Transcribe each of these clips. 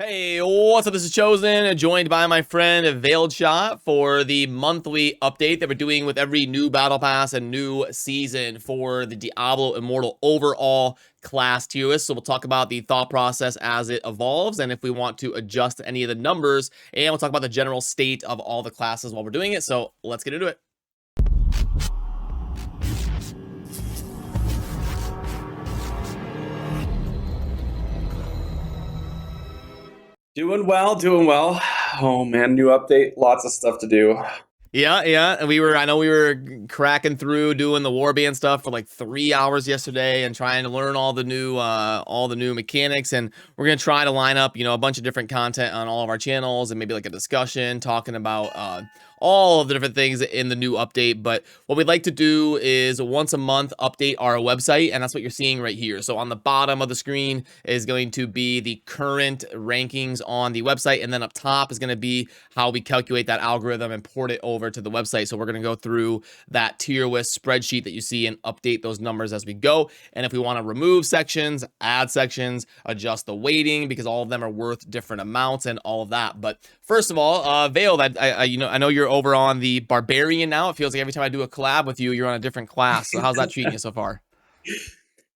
Hey, what's up? This is Chosen, joined by my friend Veiled Shot for the monthly update that we're doing with every new battle pass and new season for the Diablo Immortal overall class tier list. So we'll talk about the thought process as it evolves and if we want to adjust any of the numbers, and we'll talk about the general state of all the classes while we're doing it. So let's get into it. Doing well, doing well. Oh man, new update, lots of stuff to do. Yeah. And I know we were cracking through doing the warband stuff for like 3 hours yesterday and trying to learn all the new mechanics. And we're going to try to line up, a bunch of different content on all of our channels and maybe like a discussion talking about, all of the different things in the new update. But what we'd like to do is once a month update our website, and that's what you're seeing right here. So on the bottom of the screen is going to be the current rankings on the website, and then up top is going to be how we calculate that algorithm and port it over to the website. So we're going to go through that tier list spreadsheet that you see and update those numbers as we go. And if we want to remove sections, add sections, adjust the weighting, because all of them are worth different amounts and all of that. But first of all, Veiled, I know you're over on the Barbarian now. It feels like every time I do a collab with you, you're on a different class. So how's that treating you so far?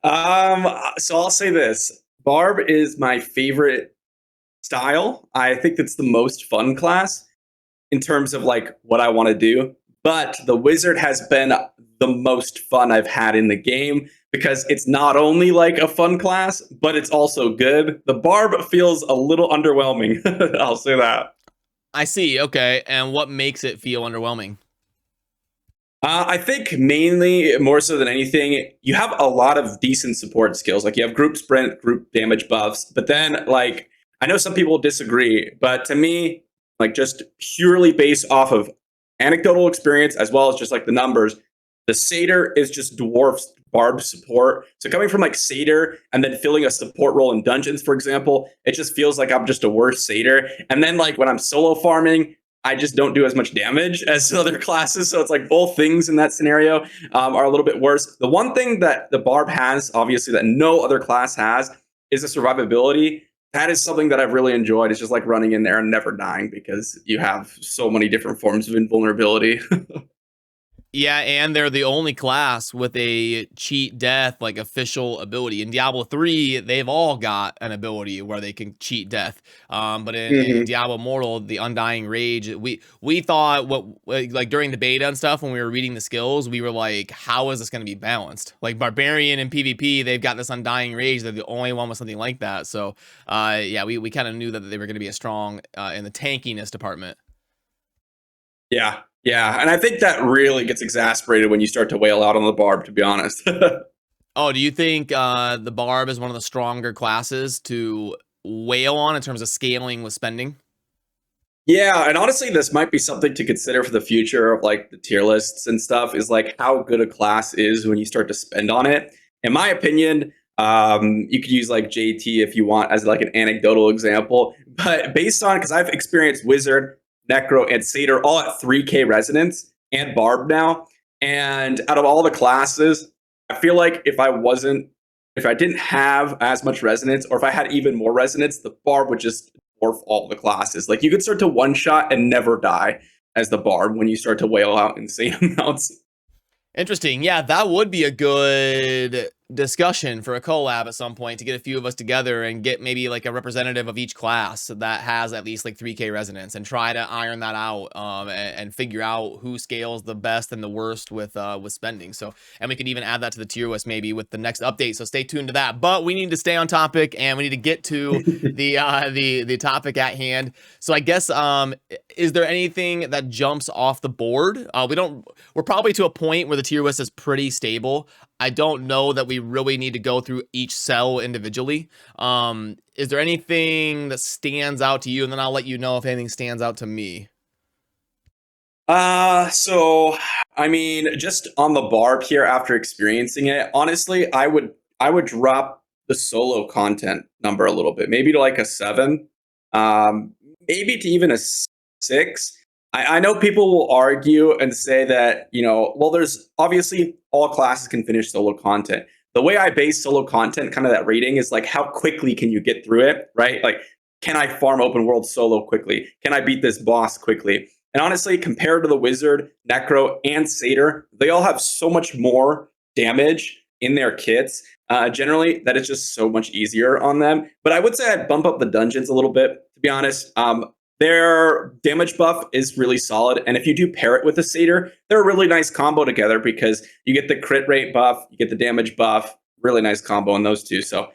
So I'll say this. Barb is my favorite style. I think it's the most fun class in terms of like what I want to do. But the wizard has been the most fun I've had in the game because it's not only like a fun class, but it's also good. The Barb feels a little underwhelming. I'll say that. I see. Okay. And what makes it feel underwhelming? I think mainly, more so than anything, you have a lot of decent support skills. Like you have group sprint, group damage buffs, but then like I know some people disagree, but to me, like just purely based off of anecdotal experience as well as just like the numbers, the satyr is just dwarfs Barb support. So coming from like satyr and then filling a support role in dungeons, for example, it just feels like I'm just a worse satyr. And then like when I'm solo farming, I just don't do as much damage as other classes. So it's like both things in that scenario are a little bit worse. The one thing that the Barb has, obviously, that no other class has is the survivability. That is something that I've really enjoyed. It's just like running in there and never dying because you have so many different forms of invulnerability. Yeah, and they're the only class with a cheat death, like official ability. In Diablo 3, they've all got an ability where they can cheat death. But in Mhm. Diablo Immortal, the Undying Rage, we thought like during the beta and stuff when we were reading the skills, we were like, how is this going to be balanced? Like Barbarian and PvP, they've got this Undying Rage. They're the only one with something like that. So, yeah, we kind of knew that they were going to be a strong in the tankiness department. Yeah, yeah. And I think that really gets exasperated when you start to wail out on the Barb, to be honest. Oh, do you think the Barb is one of the stronger classes to wail on in terms of scaling with spending? Yeah, and honestly, this might be something to consider for the future of like the tier lists and stuff, is like how good a class is when you start to spend on it. In my opinion, you could use like JT if you want as like an anecdotal example, but based on, because I've experienced Wizard, Necro, and Satyr all at 3K resonance and Barb now, and out of all the classes, I feel like if I didn't have as much resonance, or if I had even more resonance, the Barb would just dwarf all the classes. Like you could start to one shot and never die as the Barb when you start to wail out insane amounts. Interesting. Yeah, that would be a good discussion for a collab at some point to get a few of us together and get maybe like a representative of each class that has at least like 3K resonance and try to iron that out and figure out who scales the best and the worst with spending. So, and we could even add that to the tier list maybe with the next update. So stay tuned to that. But we need to stay on topic and we need to get to the topic at hand. So I guess is there anything that jumps off the board? We're probably to a point where the tier list is pretty stable. I don't know that we really need to go through each cell individually. Is there anything that stands out to you? And then I'll let you know if anything stands out to me. So I mean, just on the Barb here after experiencing it, honestly, I would drop the solo content number a little bit, maybe to like a 7, um, maybe to even a 6. I know people will argue and say that, well, there's obviously all classes can finish solo content. The way I base solo content, kind of that rating, is like how quickly can you get through it, right? Like, can I farm open world solo quickly? Can I beat this boss quickly? And honestly, compared to the Wizard, Necro, and Satyr, they all have so much more damage in their kits. Generally, that is just so much easier on them. But I would say I'd bump up the dungeons a little bit, to be honest. Their damage buff is really solid. And if you do pair it with a Satyr, they're a really nice combo together because you get the crit rate buff, you get the damage buff. Really nice combo in those two. So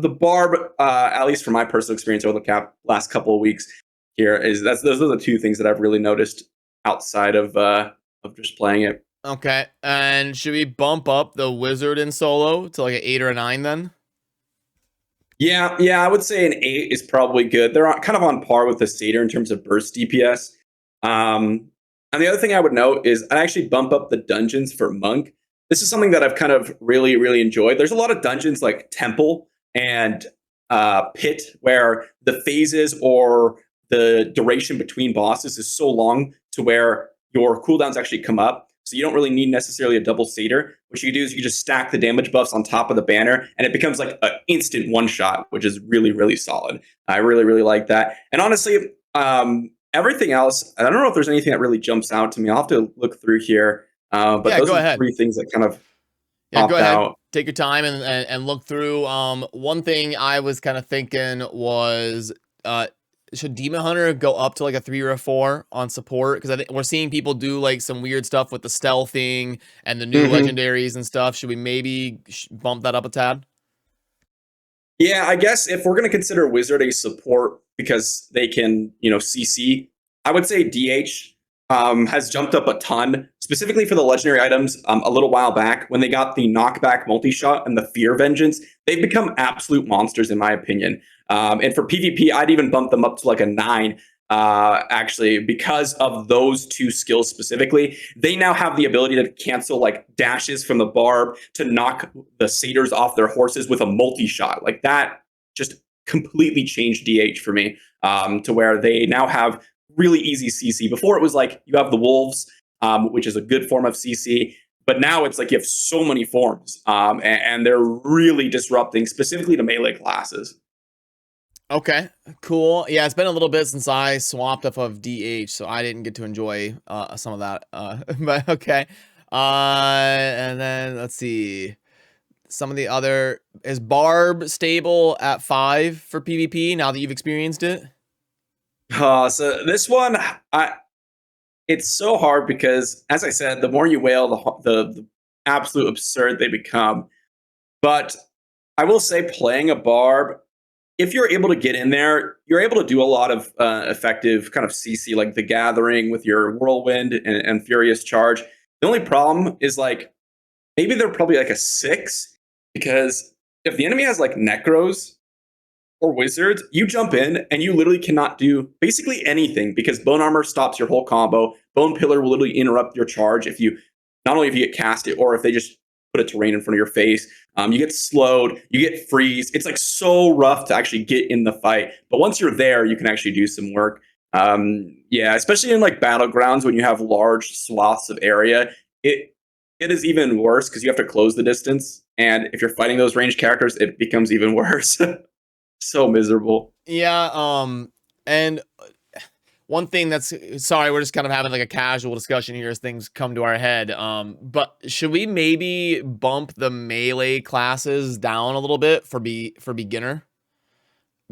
the Barb, at least from my personal experience over the last couple of weeks here, those are the two things that I've really noticed outside of just playing it. Okay, and should we bump up the Wizard in solo to like an 8 or a 9 then? Yeah, I would say an 8 is probably good. They're kind of on par with the Satyr in terms of burst DPS. And the other thing I would note is I'd actually bump up the dungeons for Monk. This is something that I've kind of really, really enjoyed. There's a lot of dungeons like Temple and Pit where the phases or the duration between bosses is so long to where your cooldowns actually come up. So you don't really need necessarily a double Satyr. What you do is you just stack the damage buffs on top of the banner, and it becomes like an instant one-shot, which is really, really solid. I really, really like that. And honestly, everything else, I don't know if there's anything that really jumps out to me. I'll have to look through here. But Yeah, those go are ahead. three things that kind of Yeah, popped go ahead. out. Take your time and look through. One thing I was kind of thinking was, should Demon Hunter go up to like a 3 or a 4 on support? Because I think we're seeing people do like some weird stuff with the stealthing and the new legendaries and stuff. Should we maybe bump that up a tad? Yeah, I guess if we're going to consider Wizard a support because they can, CC, I would say DH has jumped up a ton, specifically for the legendary items a little while back when they got the knockback multi-shot and the Fear Vengeance. They've become absolute monsters, in my opinion. And for PvP, I'd even bump them up to like a 9, actually, because of those two skills specifically. They now have the ability to cancel like dashes from the Barb to knock the Satyrs off their horses with a multi-shot. Like that just completely changed DH for me, to where they now have really easy CC. Before it was like you have the Wolves, which is a good form of CC. But now it's like you have so many forms, and they're really disrupting, specifically to melee classes. Okay, cool. Yeah, it's been a little bit since I swapped off of DH, so I didn't get to enjoy some of that. But okay. And then let's see. Some of the other, is Barb stable at 5 for PvP now that you've experienced it? So this one, it's so hard because, as I said, the more you wail, the absolute absurd they become. But I will say, playing a Barb, if you're able to get in there, you're able to do a lot of effective kind of CC, like the Gathering with your Whirlwind and Furious Charge. The only problem is like maybe they're probably like a 6, because if the enemy has like Necros or Wizards, you jump in and you literally cannot do basically anything because Bone Armor stops your whole combo. Bone Pillar will literally interrupt your charge if you, not only if you get cast it or if they just put a terrain in front of your face. You get slowed, you get freeze. It's like so rough to actually get in the fight. But once you're there, you can actually do some work. Yeah, especially in like battlegrounds when you have large swaths of area, it is even worse because you have to close the distance. And if you're fighting those ranged characters, it becomes even worse. So miserable. Yeah, and one thing that's, sorry, we're just kind of having like a casual discussion here as things come to our head. But should we maybe bump the melee classes down a little bit for beginner?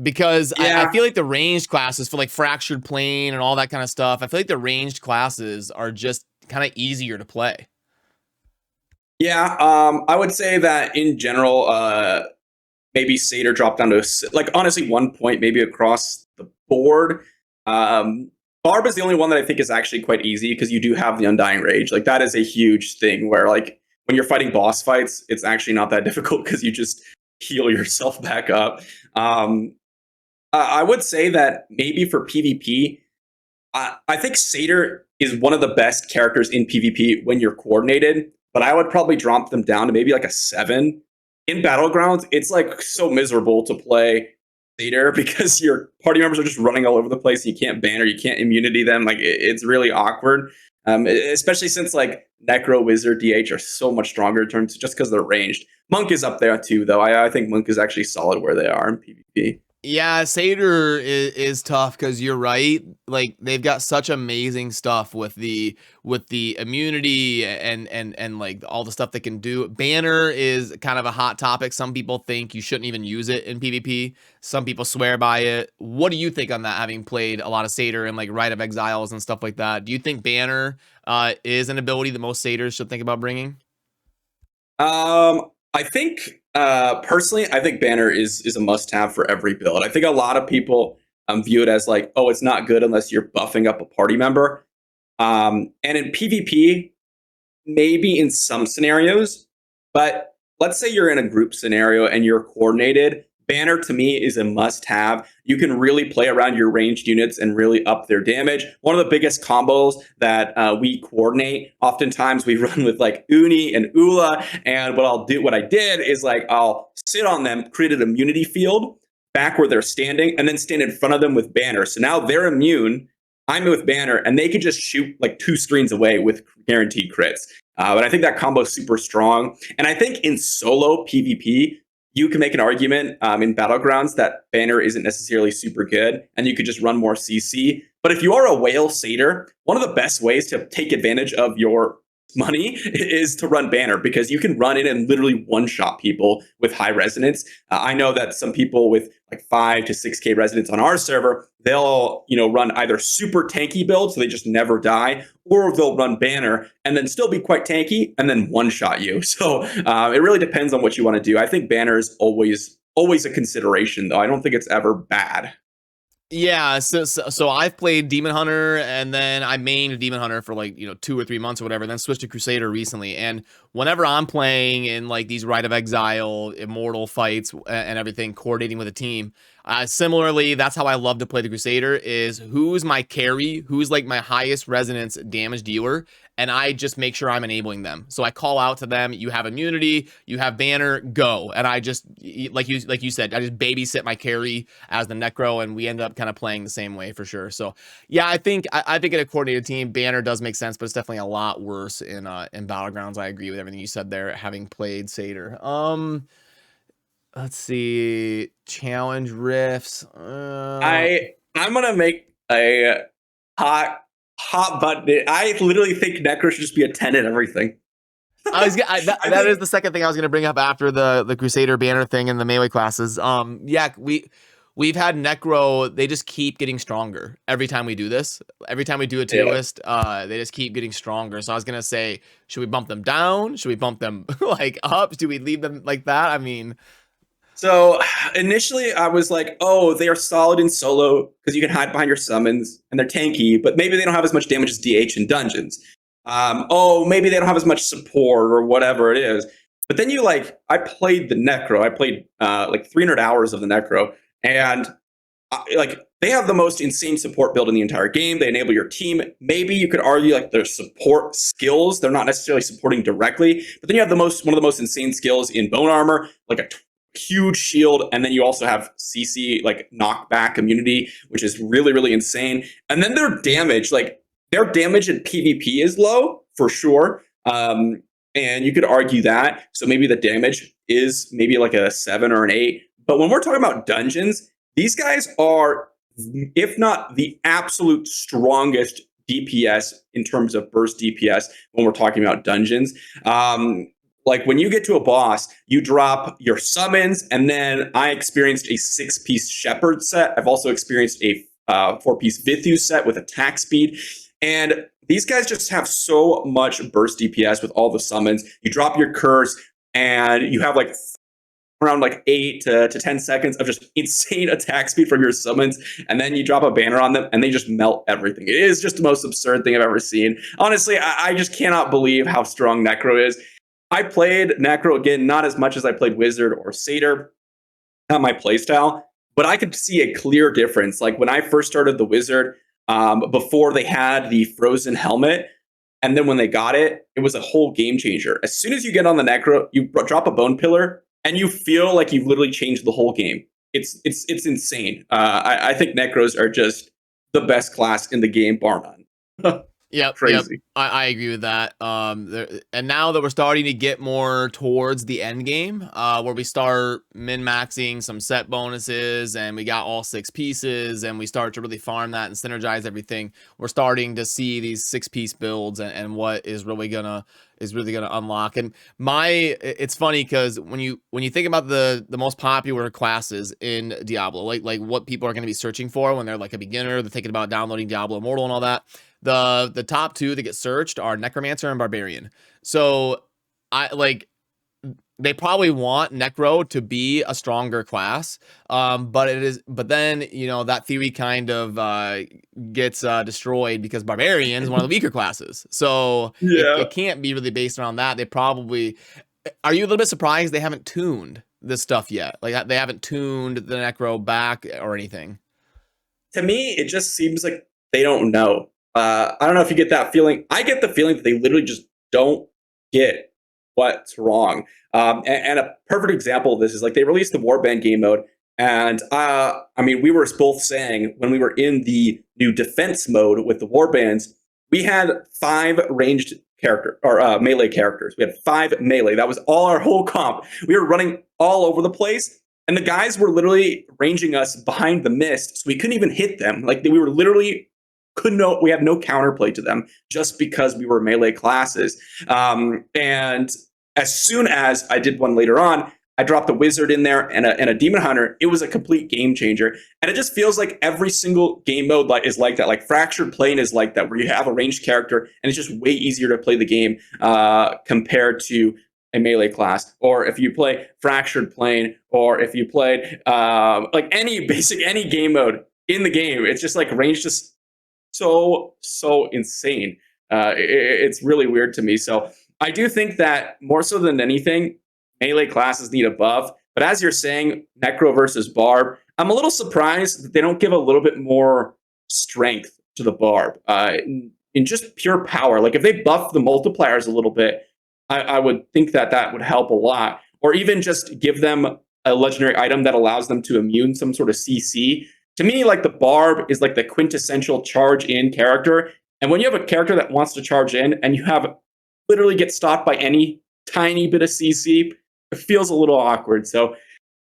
Because I Yeah. feel like the ranged classes for like Fractured Plane and all that kind of stuff, I feel like the ranged classes are just kind of easier to play. Yeah, I would say that in general, maybe Satyr dropped down to like honestly 1 point maybe across the board. Barb is the only one that I think is actually quite easy because you do have the Undying Rage. Like that is a huge thing where like when you're fighting boss fights, it's actually not that difficult because you just heal yourself back up. I would say that maybe for PvP, I think Satyr is one of the best characters in PvP when you're coordinated, but I would probably drop them down to maybe like a 7. In Battlegrounds, it's like so miserable to play Satyr because your party members are just running all over the place. You can't ban or you can't immunity them. Like it's really awkward, especially since like Necro, Wizard, DH are so much stronger in terms just because they're ranged. Monk is up there too, though. I think Monk is actually solid where they are in PvP. Yeah, Seder is tough because you're right. Like they've got such amazing stuff with the immunity and like all the stuff they can do. Banner is kind of a hot topic. Some people think you shouldn't even use it in PvP. Some people swear by it. What do you think on that? Having played a lot of Seder and like Rite of Exiles and stuff like that, do you think Banner is an ability that most Satyrs should think about bringing? I think personally, I think Banner is a must have for every build. I think a lot of people view it as like, oh, it's not good unless you're buffing up a party member. And in PvP, maybe in some scenarios, but let's say you're in a group scenario and you're coordinated. Banner to me is a must have. You can really play around your ranged units and really up their damage. One of the biggest combos that we coordinate, oftentimes we run with like Uni and Ula. And what I did is like, I'll sit on them, create an immunity field back where they're standing, and then stand in front of them with Banner. So now they're immune. I'm with Banner, and they can just shoot like 2 screens away with guaranteed crits. But I think that combo is super strong. And I think in solo PvP, you can make an argument in Battlegrounds that Banner isn't necessarily super good, and you could just run more CC. But if you are a whale satyr, one of the best ways to take advantage of your money is to run Banner, because you can run in and literally one-shot people with high resonance. I know that some people with like 5 to 6K resonance on our server, they'll run either super tanky builds, so they just never die, or they'll run Banner and then still be quite tanky and then one-shot you. So it really depends on what you want to do. I think Banner is always a consideration, though. I don't think it's ever bad. Yeah, so I've played Demon Hunter, and then I mained Demon Hunter for like 2 or 3 months or whatever, then switched to Crusader recently. And whenever I'm playing in like these Rite of Exile, Immortal fights and everything, coordinating with a team, similarly, that's how I love to play the Crusader. Is who's my carry, who's like my highest resonance damage dealer, and I just make sure I'm enabling them. So I call out to them, you have immunity, you have Banner, go. And I just, like you said, I just babysit my carry as the Necro, and we end up kind of playing the same way for sure. So yeah, I think in a coordinated team, Banner does make sense, but it's definitely a lot worse in Battlegrounds. I agree with everything you said there, having played Satyr. Let's see. Challenge rifts. I'm gonna make a hot button. I literally think Necro should just be a 10 in everything. That is the second thing I was gonna bring up after the Crusader banner thing and the melee classes. Yeah, we've had Necro. They just keep getting stronger every time we do this. Every time we do a tier list, they just keep getting stronger. So I was gonna say, should we bump them down? Should we bump them like up? Do we leave them like that? I mean, So initially, I was like, oh, they are solid in solo because you can hide behind your summons and they're tanky, but maybe they don't have as much damage as DH in dungeons. Oh, maybe they don't have as much support or whatever it is. But then I played the Necro. I played like 300 hours of the Necro, and they have the most insane support build in the entire game. They enable your team. Maybe you could argue like their support skills. They're not necessarily supporting directly, but then you have one of the most insane skills in bone armor, like a huge shield, and then you also have CC like knockback immunity, which is really really insane. And then their damage in PvP is low for sure. And you could argue that. So maybe the damage is maybe like a 7 or an 8. But when we're talking about dungeons, these guys are, if not the absolute strongest DPS in terms of burst DPS when we're talking about dungeons. Like when you get to a boss, you drop your summons, and then I experienced a 6-piece Shepherd set. I've also experienced a 4-piece Vithu set with attack speed. And these guys just have so much burst DPS with all the summons. You drop your curse, and you have like around like 8 to 10 seconds of just insane attack speed from your summons, and then you drop a banner on them and they just melt everything. It is just the most absurd thing I've ever seen. Honestly, I just cannot believe how strong Necro is. I played Necro again, not as much as I played Wizard or Satyr, not my playstyle, but I could see a clear difference. Like when I first started the Wizard, before they had the frozen helmet, and then when they got it, it was a whole game changer. As soon as you get on the Necro, you drop a bone pillar, and you feel like you've literally changed the whole game. It's insane. I think Necros are just the best class in the game, bar none. Yep. Crazy. I agree with that. And now that we're starting to get more towards the end game, where we start min-maxing some set bonuses, and we got all 6 pieces, and we start to really farm that and synergize everything. We're starting to see these 6-piece builds and what is really gonna unlock. And it's funny because when you think about the most popular classes in Diablo, like what people are going to be searching for when they're like a beginner, they're thinking about downloading Diablo Immortal and all that. The top 2 that get searched are necromancer and barbarian. So I like they probably want Necro to be a stronger class, but then that theory kind of gets destroyed because Barbarian is one of the weaker classes, so Yeah. it can't be really based around that. They probably are. You a little bit surprised they haven't tuned this stuff yet? Like they haven't tuned the Necro back or anything? To me, it just seems like they don't know. I don't know if you get that feeling. I get the feeling that they literally just don't get what's wrong. And a perfect example of this is like they released the Warband game mode, and I mean, we were both saying when we were in the new defense mode with the Warbands, we had 5 ranged character or melee characters. We had 5 melee. That was all our whole comp. We were running all over the place. And the guys were literally ranging us behind the mist, so we couldn't even hit them. Like we were literally we had no counterplay to them just because we were melee classes. And as soon as I did one later on, I dropped a wizard in there and a demon hunter. It was a complete game changer, and it just feels like every single game mode is like that. Like Fractured Plane is like that, where you have a ranged character, and it's just way easier to play the game compared to a melee class, or if you play Fractured Plane, or if you played like any game mode in the game, it's just like range just so insane. It's really weird to me. So I do think that more so than anything, melee classes need a buff. But as you're saying, Necro versus Barb, I'm a little surprised that they don't give a little bit more strength to the Barb in just pure power. Like if they buff the multipliers a little bit, I would think that would help a lot. Or even just give them a legendary item that allows them to immune some sort of CC. To me, like the Barb is like the quintessential charge in character. And when you have a character that wants to charge in and you have literally get stopped by any tiny bit of CC, it feels a little awkward. So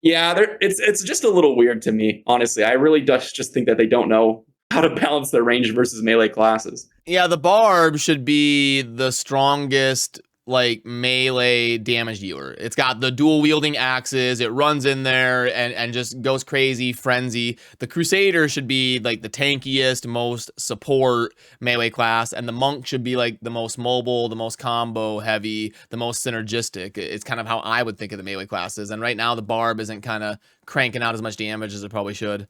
yeah, it's just a little weird to me, honestly. I really just think that they don't know how to balance their range versus melee classes. Yeah, the Barb should be the strongest like melee damage dealer. It's got the dual wielding axes. It runs in there and just goes crazy, frenzy. The Crusader should be like the tankiest, most support melee class, and the Monk should be like the most mobile, the most combo heavy, the most synergistic. It's kind of how I would think of the melee classes. And right now the Barb isn't kind of cranking out as much damage as it probably should.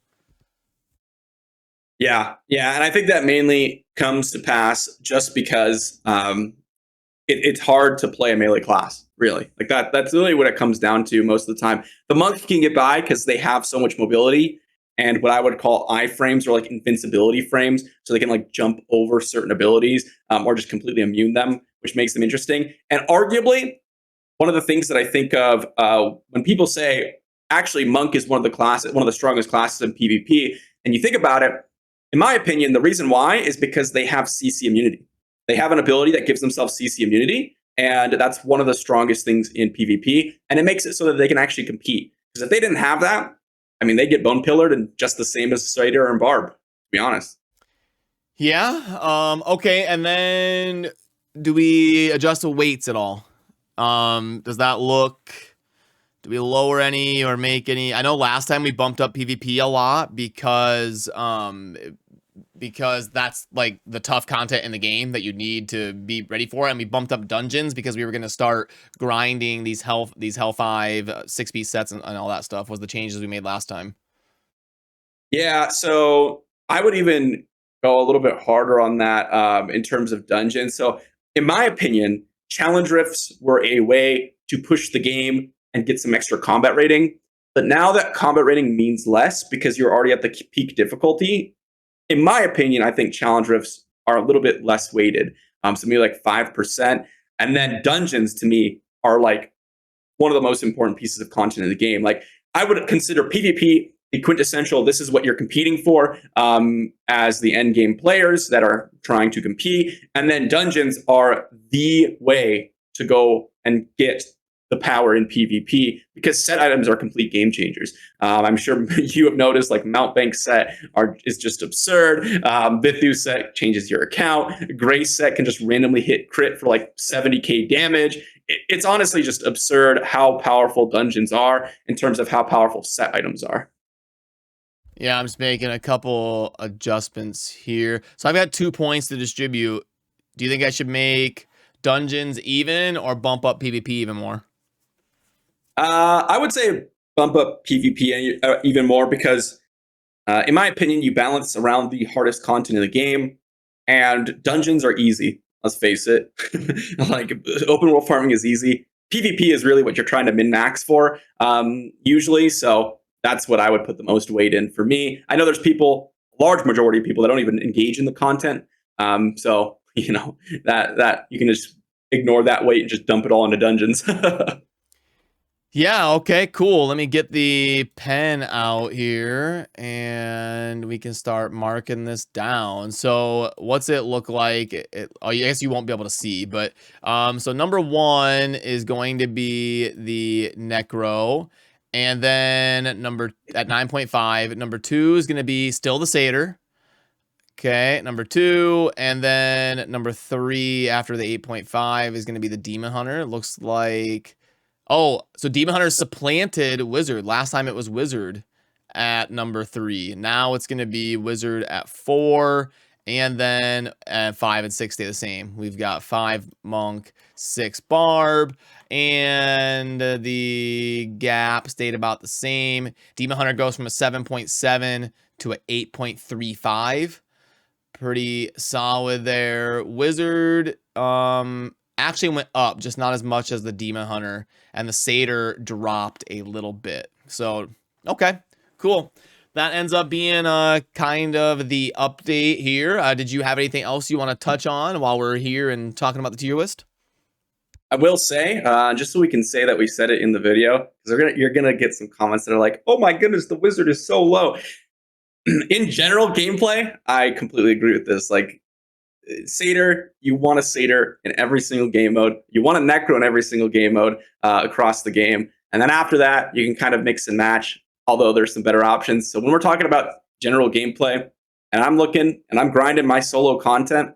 Yeah, and I think that mainly comes to pass just because it's hard to play a melee class, really. Like that's really what it comes down to most of the time. The Monk can get by because they have so much mobility and what I would call iframes or like invincibility frames, so they can like jump over certain abilities or just completely immune them, which makes them interesting. And arguably, one of the things that I think of when people say actually Monk is one of the strongest classes in PvP, and you think about it, in my opinion, the reason why is because they have CC immunity. They have an ability that gives themselves CC immunity, and that's one of the strongest things in PvP, and it makes it so that they can actually compete. Because if they didn't have that, I mean, they get bone pillared and just the same as Strider and Barb, to be honest. Yeah. Okay. And then do we adjust the weights at all? Does that look? Do we lower any or make any? I know last time we bumped up PvP a lot because that's like the tough content in the game that you need to be ready for, and we bumped up dungeons because we were going to start grinding these hell 5 6-piece sets and all that stuff was the changes we made last time. Yeah, so I would even go a little bit harder on that in terms of dungeons. So, in my opinion, challenge rifts were a way to push the game and get some extra combat rating. But now that combat rating means less because you're already at the peak difficulty, in my opinion, I think challenge rifts are a little bit less weighted. So maybe like 5%. And then dungeons to me are like one of the most important pieces of content in the game. Like I would consider PvP the quintessential, this is what you're competing for as the end game players that are trying to compete. And then dungeons are the way to go and get the power in PvP, because set items are complete game changers. I'm sure you have noticed, like Mount Bank set is just absurd. Vithu set changes your account. Grace set can just randomly hit crit for like 70k damage. It's honestly just absurd how powerful dungeons are in terms of how powerful set items are. Yeah, I'm just making a couple adjustments here. So I've got 2 points to distribute. Do you think I should make dungeons even or bump up PvP even more? I would say bump up PvP even more because, in my opinion, you balance around the hardest content in the game, and dungeons are easy. Let's face it. Like, open world farming is easy. PvP is really what you're trying to min max for, usually. So that's what I would put the most weight in for me. I know there's people, large majority of people, that don't even engage in the content. So that you can just ignore that weight and just dump it all into dungeons. Yeah, okay, cool. Let me get the pen out here and we can start marking this down. So what's it look like? I guess you won't be able to see, but so number 1 is going to be the Necro. And then at 9.5, number 2 is going to be still the Satyr. Okay, number 2, and then number 3 after the 8.5 is going to be the Demon Hunter. It looks like... Oh, so Demon Hunter supplanted Wizard. Last time it was Wizard at number 3. Now it's going to be Wizard at 4. And then at 5 and 6 stay the same. We've got 5 Monk, 6 Barb. And the gap stayed about the same. Demon Hunter goes from a 7.7 to an 8.35. Pretty solid there. Wizard actually went up, just not as much as the Demon Hunter, and the Satyr dropped a little bit. So, okay, cool. That ends up being kind of the update here. Did you have anything else you want to touch on while we're here and talking about the tier list? I will say, just so we can say that we said it in the video, because you're gonna get some comments that are like, "Oh my goodness, the Wizard is so low." In general gameplay, I completely agree with this. Like, Satyr, you want a Satyr in every single game mode. You want a Necro in every single game mode across the game. And then after that, you can kind of mix and match, although there's some better options. So when we're talking about general gameplay, and I'm looking and I'm grinding my solo content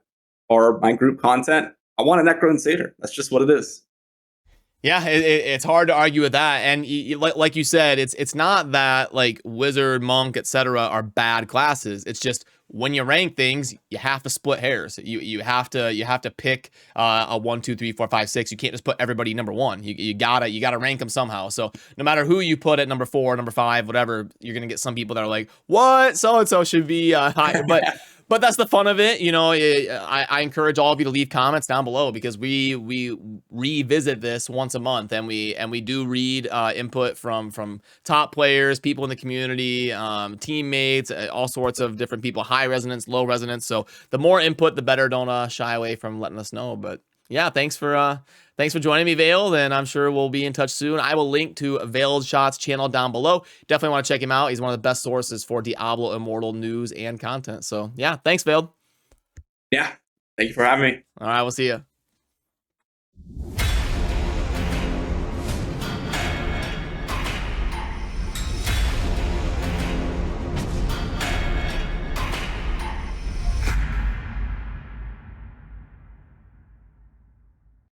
or my group content, I want a Necro and Satyr. That's just what it is. Yeah, it's hard to argue with that, and like you said, it's not that like Wizard, Monk, etc. are bad classes. It's just when you rank things, you have to split hairs. You have to pick a 1, 2, 3, 4, 5, 6. You can't just put everybody number 1. You gotta rank them somehow. So no matter who you put at number 4, number 5, whatever, you're gonna get some people that are like, what, so and so should be higher, but. But that's the fun of it, you know. I encourage all of you to leave comments down below, because we revisit this once a month, and we do read input from top players, people in the community, teammates, all sorts of different people, high resonance, low resonance. So the more input, the better. Don't shy away from letting us know. But yeah, thanks for joining me, Veiled, and I'm sure we'll be in touch soon. I will link to Veiled Shot's channel down below. Definitely want to check him out. He's one of the best sources for Diablo Immortal news and content. So yeah, thanks, Veiled. Yeah, thank you for having me. All right, we'll see you.